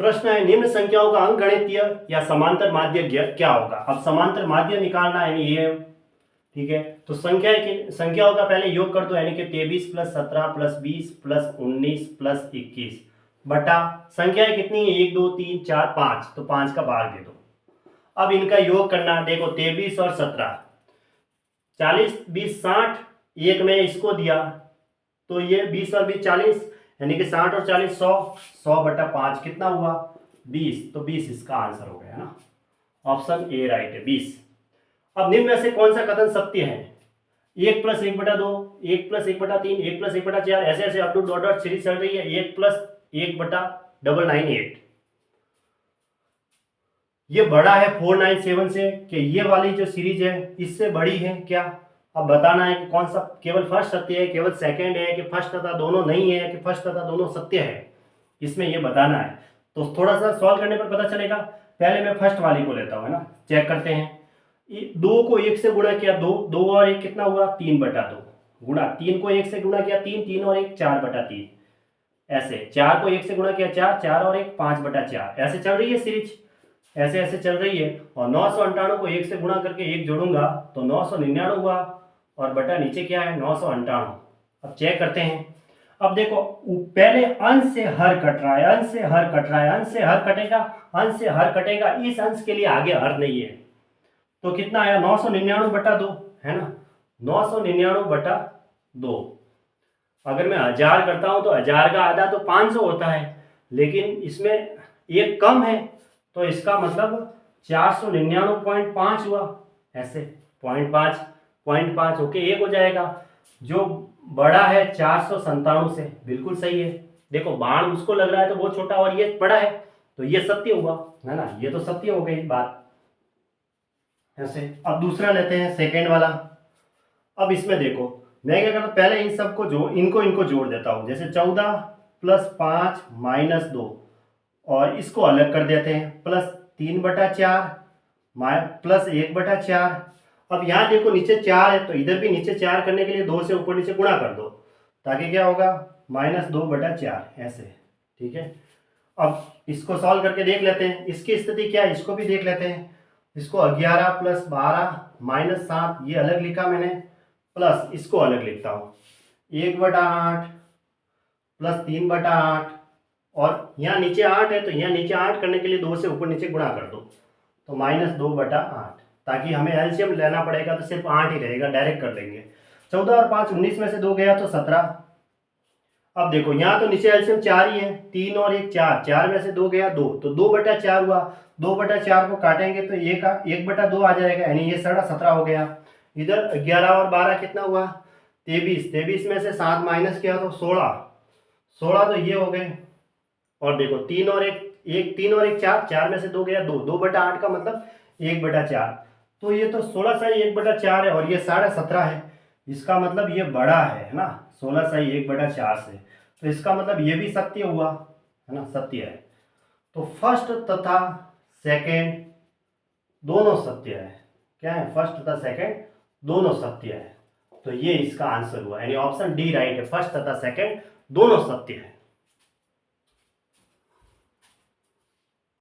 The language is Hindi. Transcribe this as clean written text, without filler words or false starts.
प्रश्न है निम्न संख्याओं का अंकगणितीय या समांतर माध्य क्या होगा। अब समांतर माध्य निकालना है ये, ठीक है। तो संख्याओं का पहले योग कर दो, यानी कि 23 + 17 + 20 + 19 + 21 बटा संख्याएं कितनी है 1 2 3 4 5, तो 5 का भाग दे दो। अब इनका योग करना, देखो 23 और 17, 40 20 60, एक में इसको दिया तो ये 20 और 20 40, यानी कि 60 और 40 100, 100 बटा 5 कितना हुआ 20, तो 20 इसका आंसर हो गया ना, ऑप्शन ए राइट है 20। अब निम्न में से कौन सा कथन सत्य है। 1 + 1/2, 1 + 1/3, 1 + 1/4, ऐसे ऐसे up to dot dot series चल रही है। 1 + 1/998, ये बड़ा है 497 से, कि ये वाली जो सीरीज है इससे बड़ी है क्या। अब बताना है कि कौन सा केवल फर्स्ट सत्य है, केवल सेकंड है, कि फर्स्ट तथा दोनों नहीं है, कि फर्स्ट तथा दोनों सत्य है, इसमें ये बताना है। तो थोड़ा सा सॉल्व करने पर पता चलेगा। पहले मैं फर्स्ट वाली को लेता हूँ, है ना, चेक करते हैं। 2 को 1 से गुणा किया 2, 2 और 1 कितना हुआ 3/2, गुणा 3 को 1 से गुणा किया 3, 3 और 1 4/3, ऐसे 4 को 1 से गुणा किया 4, 4 और 1 5/4, ऐसे चल रही है सीरीज, ऐसे ऐसे चल रही है। और 998 को 1 से गुणा करके 1 जोड़ूंगा तो 999 हुआ, और बटा नीचे क्या है 998। अब चेक करते हैं। अब देखो पहले अंश से हर कट रहा है, अंश से हर कट रहा है, अंश से हर कटेगा, अंश से हर कटेगा, इस अंश के लिए आगे हर नहीं है। तो कितना आया 999/2, है ना, 999/2। अगर मैं 1000 करता हूं तो 1000 का आधा तो 500 होता है, लेकिन इसमें एक कम है, तो इसका मतलब 499.5 हुआ, ऐसे 0.5 होके 1 हो जाएगा। जो बड़ा है 497 से, बिल्कुल सही है। देखो बाण उसको लग रहा है तो वो छोटा और ये बड़ा है, तो ये सत्य हुआ, है ना, ये तो सत्य हो गई बात ऐसे। अब दूसरा लेते हैं सेकेंड वाला। अब इसमें देखो मैं क्या करता हूँ, पहले इन सबको इनको जोड़ देता हूँ। जैसे 14 + 5 - 2, और इसको अलग कर देते हैं, +3/4 +1/4। अब यहाँ देखो नीचे 4 है, तो इधर भी नीचे 4 करने के लिए 2 से ऊपर नीचे गुणा कर दो, ताकि क्या होगा -2/4, ऐसे, ठीक है। अब इसको सॉल्व करके देख लेते हैं, इसकी स्थिति क्या है इसको भी देख लेते हैं। इसको 11 + 12 - 7, ये अलग लिखा मैंने, प्लस इसको अलग लिखता हूँ 1/8 +3/8, और यहाँ नीचे 8 है, तो यहाँ नीचे 8 करने के लिए 2 से ऊपर नीचे गुणा कर दो, तो -2/8, ताकि हमें एलसीएम लेना पड़ेगा तो सिर्फ 8 ही रहेगा, डायरेक्ट कर लेंगे। 14 और 5 19 में से 2 गया तो 17। अब देखो यहाँ तो नीचे एलसीएम 4 ही है, 3 और 1 4, 4 में से 2 गया 2, तो 2/4 हुआ। 2/4 को काटेंगे तो 1/2 आ जाएगा, यानी ये 17.5 हो गया। इधर 11 और 12 कितना हुआ 23, 23 में से 7 माइनस किया तो 16, 16 तो ये हो गए। और देखो 3 और 1 4, 4 में से 2 गया 2, 2/8 का मतलब 1/4, तो ये तो 16 सही 1/4 है, और ये 17.5 है, इसका मतलब ये बड़ा है ना, 16 सही 1/4 से, तो इसका मतलब ये भी सत्य हुआ, है ना, सत्य है। तो फर्स्ट तथा सेकंड दोनों सत्य है। क्या है, फर्स्ट तथा सेकंड दोनों सत्य है, तो ये इसका आंसर हुआ, यानी ऑप्शन डी राइट है, फर्स्ट तथा सेकंड दोनों सत्य है।